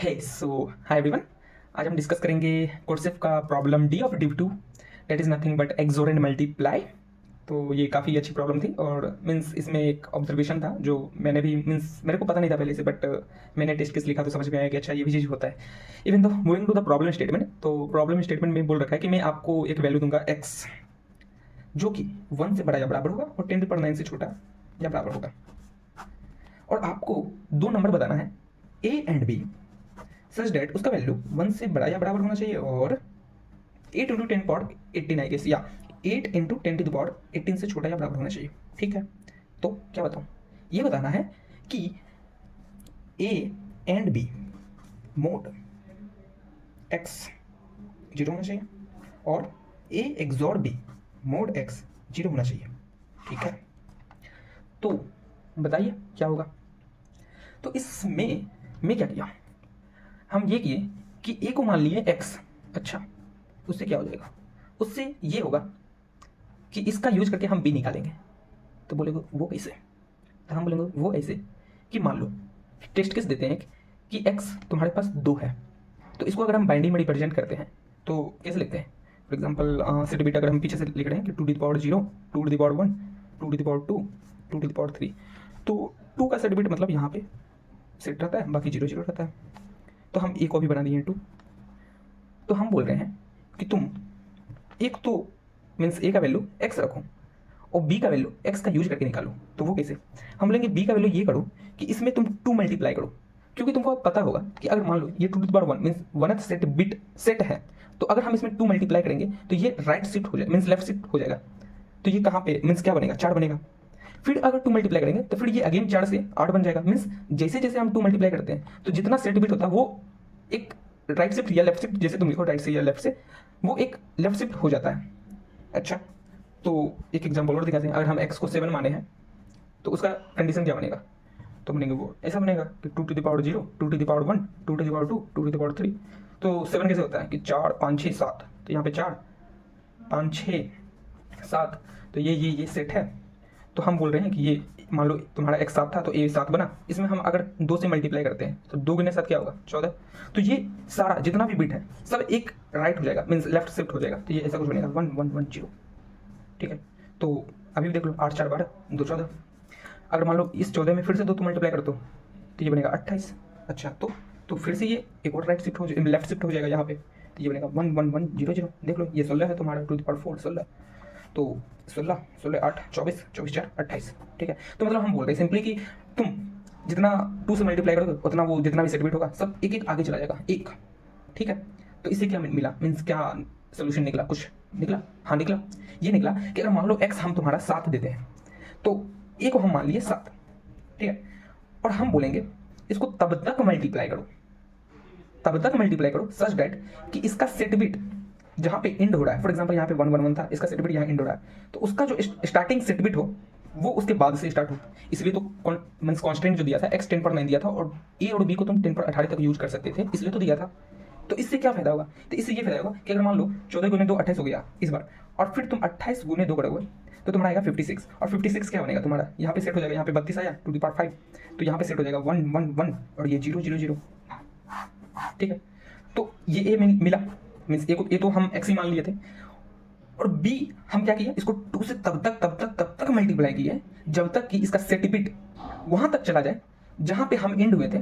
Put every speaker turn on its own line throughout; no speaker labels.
Hi everyone. आज हम discuss करेंगे कोर्सेफ का problem D of div two, that is nothing but XOR and multiply. तो ये काफ़ी अच्छी प्रॉब्लम थी और मीन्स इसमें एक ऑब्जर्वेशन था जो मैंने भी मीन्स मेरे को पता नहीं था पहले से, बट मैंने टेस्ट केस लिखा तो समझ में आया कि अच्छा ये भी चीज़ होता है। इवन तो moving to the problem statement, तो प्रॉब्लम स्टेटमेंट में बोल रखा है कि मैं आपको एक वैल्यू दूंगा एक्स जो कि 1 से बड़ा या बराबर होगा और 10⁹ से छोटा या बराबर होगा, और आपको दो नंबर बताना है A and B such that उसका वैल्यू 1 से बड़ा या बराबर होना चाहिए और 8 इंटू 10 पावर 18 आई गेस, या 8 इंटू 10 टू द पावर 18 से छोटा या बराबर होना चाहिए। ठीक है, तो क्या बताऊँ, ये बताना है कि A and B mod X 0 होना चाहिए और A XOR B mod X 0 होना चाहिए। ठीक है, तो बताइए क्या होगा। तो इसमें मैं क्या किया, हम ये किए कि ए को मान लिए एक्स। अच्छा, उससे क्या हो जाएगा, उससे ये होगा कि इसका यूज करके हम बी निकालेंगे। तो बोलेंगे वो कैसे, तो हम बोलेंगे वो ऐसे कि मान लो टेस्ट केस देते हैं कि एक्स तुम्हारे पास 2 है, तो इसको अगर हम बाइंडिंग में रिप्रेजेंट करते हैं तो कैसे लिखते हैं। फॉर एग्जाम्पल सेट बीट अगर हम पीछे से लिख रहे हैं कि 2 to the power 0, 2 to the power 1, 2 to the power 2, 2 to the power 3, तो 2 का सेट बीट मतलब यहाँ पे सेट रहता है, बाकी 0 0 रहता है। तो हम ए को भी बना दिए 2। तो हम बोल रहे हैं कि तुम एक तो मीन्स ए का वैल्यू एक्स रखो और बी का वैल्यू एक्स का यूज करके निकालो। तो वो कैसे, हम बोलेंगे बी का वैल्यू ये करो कि इसमें तुम 2 मल्टीप्लाई करो, क्योंकि तुमको पता होगा कि अगर मान लो ये 2 to the power 1 means 1th set bit set है, तो अगर हम इसमें 2 मल्टीप्लाई करेंगे तो ये राइट शिफ्ट हो जाएगा, मीन्स लेफ्ट शिफ्ट हो जाएगा। तो ये कहाँ पे मीन्स क्या बनेगा, 4 बनेगा। फिर अगर 2 मल्टीप्लाई करेंगे तो फिर ये अगेन 4 से 8 बन जाएगा। मीन्स जैसे जैसे हम 2 मल्टीप्लाई करते हैं तो जितना सेट बिट होता है वो एक राइट शिफ्ट या लेफ्ट शिफ्ट, जैसे तुम लिखो राइट से या लेफ्ट से, वो एक लेफ्ट शिफ्ट हो जाता है। अच्छा, तो एक एग्जाम्पल और दिखाते हैं। अगर हम x को 7 माने हैं तो उसका कंडीशन क्या बनेगा, तो बनेंगे वो ऐसा बनेगा कि 2 to the power 0, 2 to the power 1, 2 to the power 2, 2 to the power 3। तो 7 कैसे होता है कि 4 5 6 7, तो यहाँ पे 4 5 6 7, तो ये सेट है। तो हम बोल रहे हैं कि ये मान लो तुम्हारा x 7 था तो a 7 बना, इसमें हम अगर 2 से मल्टीप्लाई करते हैं तो 2 गुने 7 क्या होगा, 14। तो ये सारा जितना भी बिट है सब एक राइट हो जाएगा, मीन्स लेफ्ट शिफ्ट हो जाएगा। तो ये ऐसा कुछ बनेगा 1 1 1 0। ठीक है, तो अभी भी देख लो 8 4 12 2 14। अगर मान लो इस 14 में फिर से 2 मल्टीप्लाई कर दो तो ये बनेगा 28। अच्छा, तो फिर से ये एक और राइट शिफ्ट हो जाएगा, लेफ्ट शिफ्ट हो जाएगा यहाँ पे, तो ये बनेगा 1 1 1 0 0। देख लो ये 16 है तुम्हारा 2 to the power 4 16, तो 16 16 8 24 24 4 28। ठीक है, तो मतलब हम बोल रहे हैं सिंपली कि तुम जितना 2 से मल्टीप्लाई करोगे उतना वो जितना भी सेट बिट होगा सब एक एक आगे चला जाएगा एक। ठीक है, तो इससे क्या मिला, मीन्स क्या सोल्यूशन निकला, कुछ निकला। हाँ निकला, ये निकला कि अगर मान लो x हम तुम्हारा 7 देते हैं तो a को हम मान लिए 7। ठीक है, और हम बोलेंगे इसको तब तक मल्टीप्लाई करो, तब तक मल्टीप्लाई करो सच डेट कि इसका सेट बिट जहाँ पे इंड हो रहा है, फॉर एग्जांपल यहाँ पे 1 1 1 था, इसका सेट बिट यहाँ इंड हो रहा है, तो उसका जो स्टार्टिंग सेट बिट हो वो उसके बाद से स्टार्ट हो। इसलिए तो मीन्स कांस्टेंट जो दिया था x 10⁹ दिया था और a और b को तुम 10⁻18 तक यूज कर सकते थे, इसलिए तो दिया था। तो इससे क्या फायदा होगा, तो इससे ये फायदा होगा कि अगर मान लो 14 गुने 2 28 हो गया इस बार, और फिर तुम 28 गुने 2 करोगे तो तुम्हारा आएगा 56, और 56 क्या बनेगा तुम्हारा, यहाँ पे सेट हो जाएगा, यहाँ पे 32 आया 2 to the power 5, तो यहाँ पे सेट हो जाएगा 1 1 1 और ये 0 0 0। ठीक है, तो ये a मिला, मीन्स ए तो हम x ही मान लिए थे, और b हम क्या किया, इसको 2 से तब तक मल्टीप्लाई किया जब तक कि इसका सेट बिट वहां तक चला जाए जहां पे हम एंड हुए थे,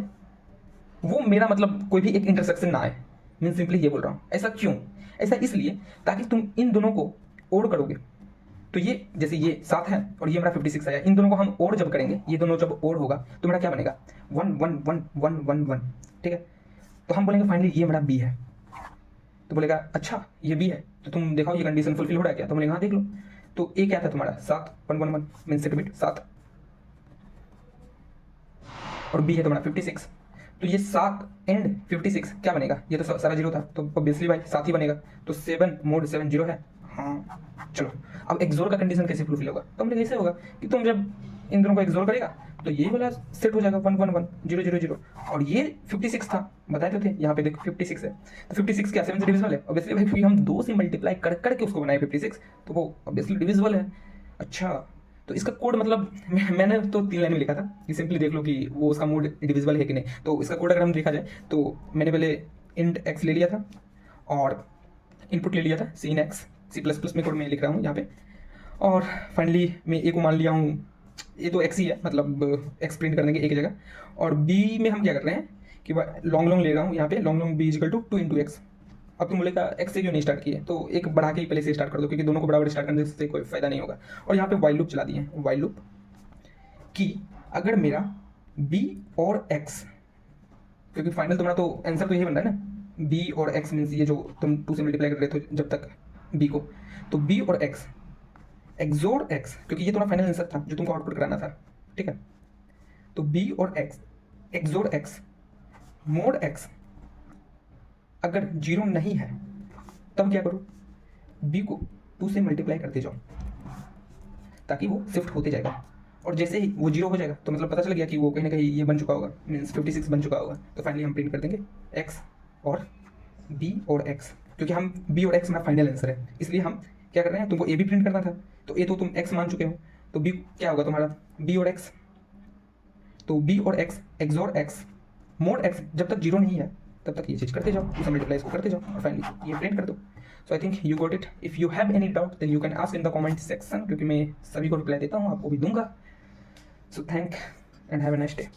वो मेरा मतलब कोई भी एक इंटरसेक्शन ना आए। मीन सिंपली ये बोल रहा हूँ। ऐसा क्यों, ऐसा इसलिए ताकि तुम इन दोनों को ओड करोगे, तो ये जैसे ये 7 है और ये मेरा 56 आया, इन दोनों को हम ओड जब करेंगे, ये दोनों जब ओड होगा तो मेरा क्या बनेगा 1 1 1 1 1 1। ठीक है, तो हम बोलेंगे फाइनली ये मेरा बी है, तो बोलेगा अच्छा ये बी है, तो तुम दिखाओ ये कंडीशन फुलफिल हो रहा है क्या, तो बोलेंगे हाँ देख लो। तो ए क्या था तुम्हारा 7 1 1 1 मीन सेट बिट 7, और बी है तुम्हारा 56, तो ये 7 एंड 56 क्या बनेगा, ये तो सारा 0 था तो ऑब्वियसली भाई 7 ही बनेगा, तो 7 मोड 7 0 है। हाँ चलो, अब एक्सोर का कंडीशन कैसे फुलफिल होगा, तो हमने कैसे होगा कि तुम जब इन दोनों को एक्सोर करेगा तो ये वाला सेट हो जाएगा 1 1 1 0 0 0, और ये 56 था बताए तो थे, यहाँ पे देखो 56 है, तो 56 क्या 7 से डिविजिबल है ऑब्वियसली भाई, हम 2 से मल्टीप्लाई कर करके उसको बनाए 56, तो वो ऑब्वियसली डिविजिबल है। अच्छा, तो इसका कोड मतलब मैंने तो 3 लाइन में लिखा था कि सिंपली देख लो कि वो उसका मोड डिविजिबल है कि नहीं। तो इसका कोड अगर हम देखा जाए तो मैंने पहले इंट एक्स ले लिया था और इनपुट ले लिया था सीन एक्स, C++ में कोड में लिख रहा हूँ यहाँ पे। और फाइनली मैं ए को मान लिया हूँ, ये तो एक्स ही है, मतलब एक्स प्रिंट करने के एक जगह। और बी में हम क्या कर रहे हैं कि लॉन्ग लॉन्ग ले रहा हूँ यहाँ पे, long long B equal to 2 × x। अब तुम बोलेगा एक्स से क्यों नहीं स्टार्ट किए, तो एक बढ़ा के ही पहले से स्टार्ट कर दो, क्योंकि दोनों को बराबर स्टार्ट करने से कोई फायदा नहीं होगा। और यहाँ पे वाइल लूप चला दिए, वाइल लूप कि अगर मेरा b और x, क्योंकि फाइनल तुम्हारा तो आंसर तो यही बन रहा है ना, b और x मीन्स ये जो तुम 2 से मल्टीप्लाई कर रहे थे जब तक b को, तो b और x एक्सोर x, क्योंकि ये तुम्हारा फाइनल आंसर था जो तुमको आउटपुट कराना था, ठीक है। तो b और x XOR x mod x अगर 0 नहीं है तब क्या करो, b को 2 से मल्टीप्लाई करते जाओ ताकि वो शिफ्ट होते जाएगा। और जैसे ही वो 0 हो जाएगा तो मतलब पता चल गया कि वो कहीं ना कहीं ये बन चुका होगा, मीन्स 56 बन चुका होगा। तो फाइनली हम प्रिंट कर देंगे x और b और x, क्योंकि हम b और x हमारा फाइनल आंसर है, इसलिए हम क्या कर रहे हैं, तुमको a भी प्रिंट करना था तो a तो तुम x मान चुके हो, तो b क्या होगा तुम्हारा b और x। तो b और x XOR x mod x जब तक 0 नहीं है तब तक ये चीज़ करते जाओ, उसे मल्टीप्लाई इसको करते जाओ और फाइनली ये प्रिंट कर दो। So I think you got it. If you have any doubt then you can ask in the comment section, क्योंकि मैं सभी को रिप्लाई देता हूँ, आपको भी दूंगा। So thank and have a nice day.